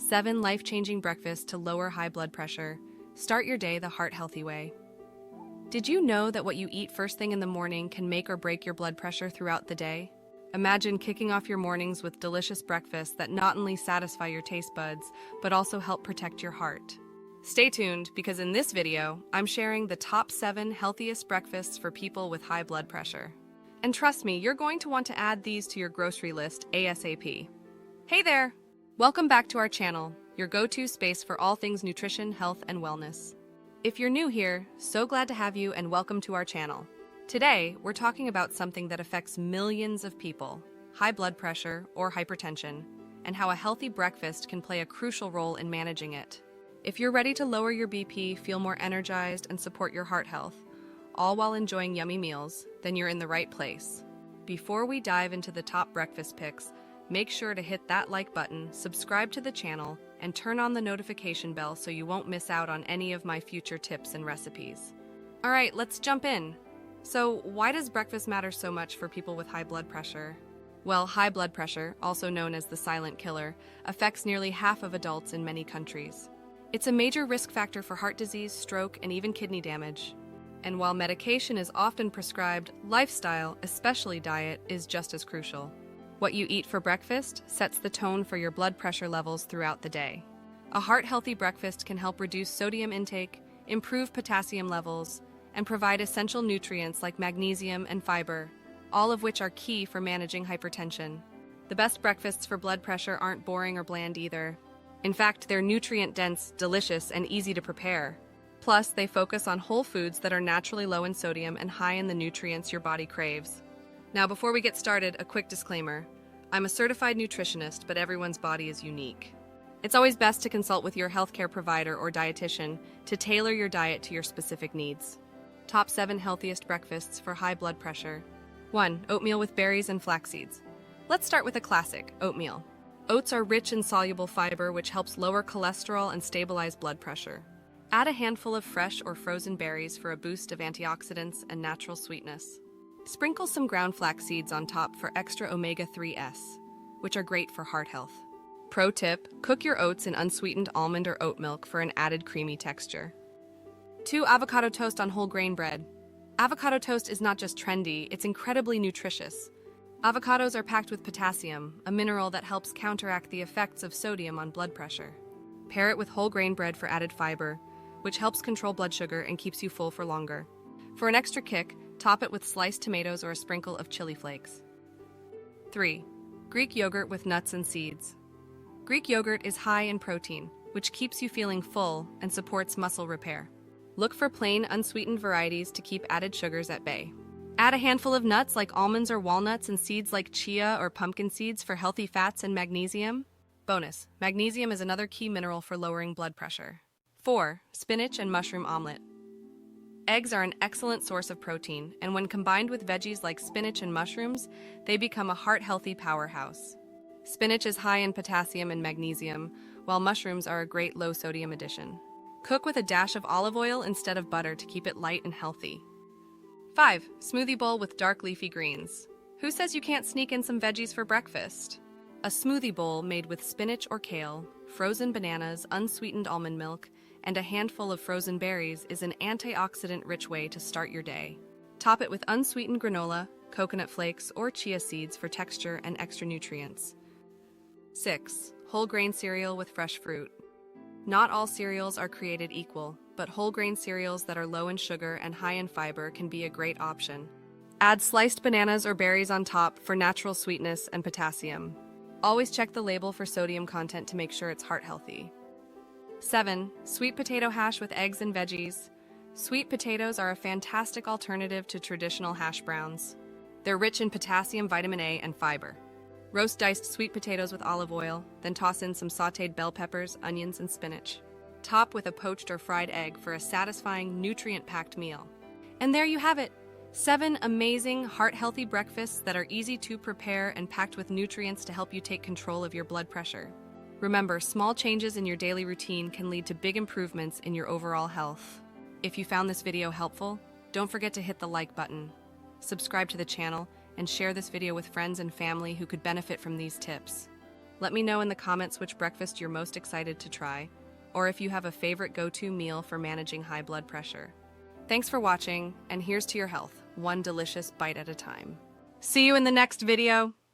7 life-changing breakfasts to lower high blood pressure. Start your day the heart-healthy way. Did you know that what you eat first thing in the morning can make or break your blood pressure throughout the day? Imagine kicking off your mornings with delicious breakfasts that not only satisfy your taste buds, but also help protect your heart. Stay tuned, because in this video, I'm sharing the top 7 healthiest breakfasts for people with high blood pressure. And trust me, you're going to want to add these to your grocery list ASAP. Hey there! Welcome back to our channel, your go-to space for all things nutrition, health, and wellness. If you're new here, so glad to have you and welcome to our channel. Today, we're talking about something that affects millions of people, high blood pressure or hypertension, and how a healthy breakfast can play a crucial role in managing it. If you're ready to lower your BP, feel more energized, and support your heart health, all while enjoying yummy meals, then you're in the right place. Before we dive into the top breakfast picks, make sure to hit that like button, subscribe to the channel, and turn on the notification bell so you won't miss out on any of my future tips and recipes. All right, let's jump in. So, why does breakfast matter so much for people with high blood pressure? Well, high blood pressure, also known as the silent killer, affects nearly half of adults in many countries. It's a major risk factor for heart disease, stroke, and even kidney damage. And while medication is often prescribed, lifestyle, especially diet, is just as crucial. What you eat for breakfast sets the tone for your blood pressure levels throughout the day. A heart-healthy breakfast can help reduce sodium intake, improve potassium levels, and provide essential nutrients like magnesium and fiber, all of which are key for managing hypertension. The best breakfasts for blood pressure aren't boring or bland either. In fact, they're nutrient-dense, delicious, and easy to prepare. Plus, they focus on whole foods that are naturally low in sodium and high in the nutrients your body craves. Now, before we get started, a quick disclaimer. I'm a certified nutritionist, but everyone's body is unique. It's always best to consult with your healthcare provider or dietitian to tailor your diet to your specific needs. Top 7 healthiest breakfasts for high blood pressure. 1. Oatmeal with berries and flax seeds. Let's start with a classic, oatmeal. Oats are rich in soluble fiber, which helps lower cholesterol and stabilize blood pressure. Add a handful of fresh or frozen berries for a boost of antioxidants and natural sweetness. Sprinkle some ground flax seeds on top for extra omega-3s, which are great for heart health. Pro tip, cook your oats in unsweetened almond or oat milk for an added creamy texture. 2. Avocado toast on whole grain bread. Avocado toast is not just trendy, it's incredibly nutritious. Avocados are packed with potassium, a mineral that helps counteract the effects of sodium on blood pressure. Pair it with whole grain bread for added fiber, which helps control blood sugar and keeps you full for longer. For an extra kick, top it with sliced tomatoes or a sprinkle of chili flakes. 3. Greek yogurt with nuts and seeds. Greek yogurt is high in protein, which keeps you feeling full and supports muscle repair. Look for plain, unsweetened varieties to keep added sugars at bay. Add a handful of nuts like almonds or walnuts and seeds like chia or pumpkin seeds for healthy fats and magnesium. Bonus: magnesium is another key mineral for lowering blood pressure. 4. Spinach and mushroom omelet. Eggs are an excellent source of protein, and when combined with veggies like spinach and mushrooms, they become a heart-healthy powerhouse. Spinach is high in potassium and magnesium, while mushrooms are a great low-sodium addition. Cook with a dash of olive oil instead of butter to keep it light and healthy. 5. Smoothie bowl with dark leafy greens. Who says you can't sneak in some veggies for breakfast? A smoothie bowl made with spinach or kale, frozen bananas, unsweetened almond milk, and a handful of frozen berries is an antioxidant-rich way to start your day. Top it with unsweetened granola, coconut flakes, or chia seeds for texture and extra nutrients. 6. Whole grain cereal with fresh fruit. Not all cereals are created equal, but whole grain cereals that are low in sugar and high in fiber can be a great option. Add sliced bananas or berries on top for natural sweetness and potassium. Always check the label for sodium content to make sure it's heart-healthy. 7. Sweet potato hash with eggs and veggies. Sweet potatoes are a fantastic alternative to traditional hash browns. They're rich in potassium, vitamin A, and fiber. Roast diced sweet potatoes with olive oil, then toss in some sautéed bell peppers, onions, and spinach. Top with a poached or fried egg for a satisfying, nutrient-packed meal. And there you have it! 7 amazing, heart-healthy breakfasts that are easy to prepare and packed with nutrients to help you take control of your blood pressure. Remember, small changes in your daily routine can lead to big improvements in your overall health. If you found this video helpful, don't forget to hit the like button, subscribe to the channel, and share this video with friends and family who could benefit from these tips. Let me know in the comments which breakfast you're most excited to try, or if you have a favorite go-to meal for managing high blood pressure. Thanks for watching, and here's to your health, one delicious bite at a time. See you in the next video!